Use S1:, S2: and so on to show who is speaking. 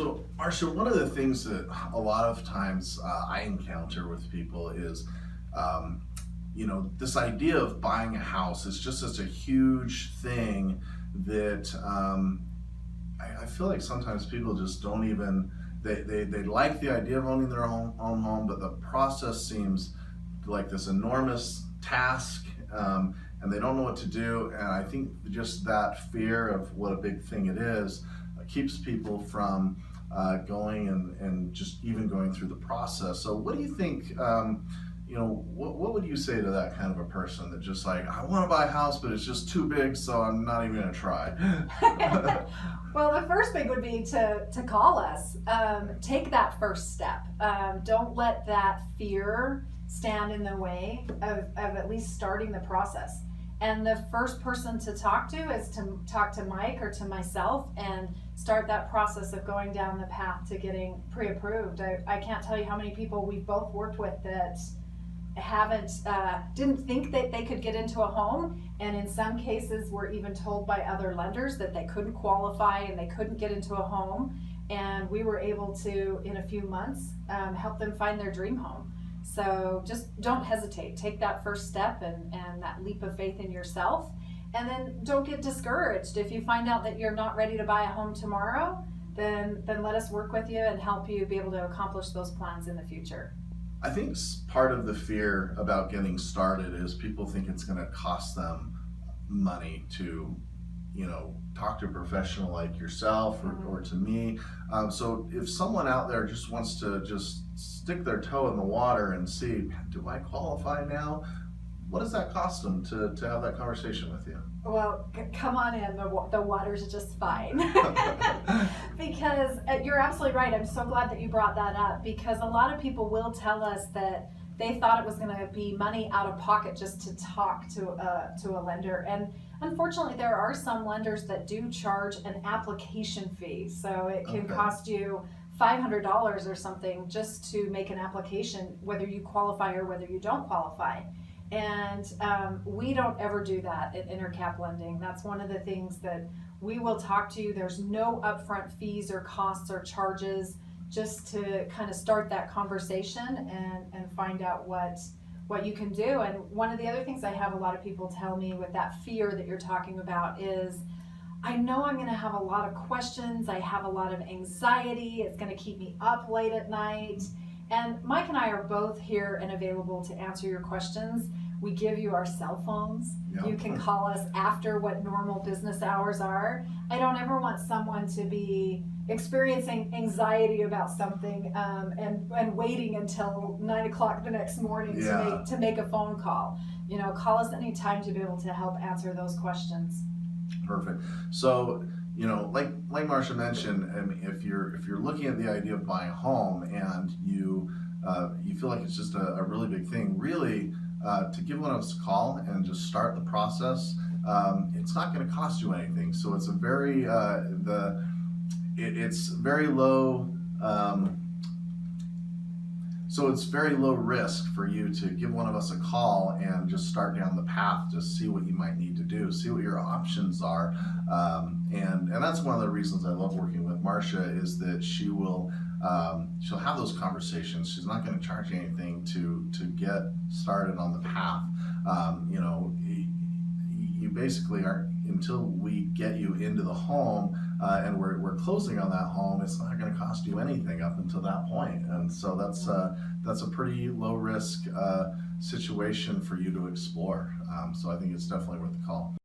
S1: So, Marcia, one of the things that a lot of times I encounter with people is, um, this idea of buying a house is just such a huge thing that I feel like sometimes people just don't even, they like the idea of owning their own home, but the process seems like this enormous task, and they don't know what to do. And I think just that fear of what a big thing it is keeps people from going and just even going through the process. So what do you think, what would you say to that kind of a person that just like, I want to buy a house, but it's just too big, so I'm not even going to try?
S2: Well, the first thing would be to call us. Take that first step. Don't let that fear stand in the way of at least starting the process. And the first person to talk to is to talk to Mike or to myself and start that process of going down the path to getting pre-approved. I can't tell you how many people we've both worked with that didn't think that they could get into a home, and in some cases were even told by other lenders that they couldn't qualify and they couldn't get into a home, and we were able to, in a few months, help them find their dream home. So just don't hesitate. Take that first step and that leap of faith in yourself, and then don't get discouraged. If you find out that you're not ready to buy a home tomorrow, then let us work with you and help you be able to accomplish those plans in the future.
S1: I think part of the fear about getting started is people think it's going to cost them money to, talk to a professional like yourself or to me. So if someone out there just wants to just stick their toe in the water and see, do I qualify now? What does that cost them to have that conversation with you?
S2: Well, come on in. The water's just fine. Because you're absolutely right. I'm so glad that you brought that up, because a lot of people will tell us that they thought it was going to be money out of pocket just to talk to a lender. And unfortunately, there are some lenders that do charge an application fee. So it can cost you $500 or something just to make an application, whether you qualify or whether you don't qualify. And we don't ever do that at Intercap Lending. That's one of the things that we will talk to you. There's no upfront fees or costs or charges, just to kind of start that conversation and find out what you can do. And one of the other things I have a lot of people tell me with that fear that you're talking about is, I know I'm going to have a lot of questions. I have a lot of anxiety. It's going to keep me up late at night. And Mike and I are both here and available to answer your questions. We give you our cell phones.
S1: Yep.
S2: You can call us after what normal business hours are. I don't ever want someone to be experiencing anxiety about something and waiting until 9 o'clock the next morning to make a phone call. Call us anytime to be able to help answer those questions.
S1: Perfect. So, like Marcia mentioned, I mean, if you're looking at the idea of buying a home and you feel like it's just a really big thing, really, to give one of us a call and just start the process, it's not going to cost you anything. So it's a very it's very low. So it's very low risk for you to give one of us a call and just start down the path, just see what you might need to do, see what your options are. And that's one of the reasons I love working with Marcia, is that she'll have those conversations. She's not going to charge you anything to get started on the path. You basically are, until we get you into the home and we're closing on that home, it's not going to cost you anything up until that point. And so that's a pretty low risk situation for you to explore. So I think it's definitely worth the call.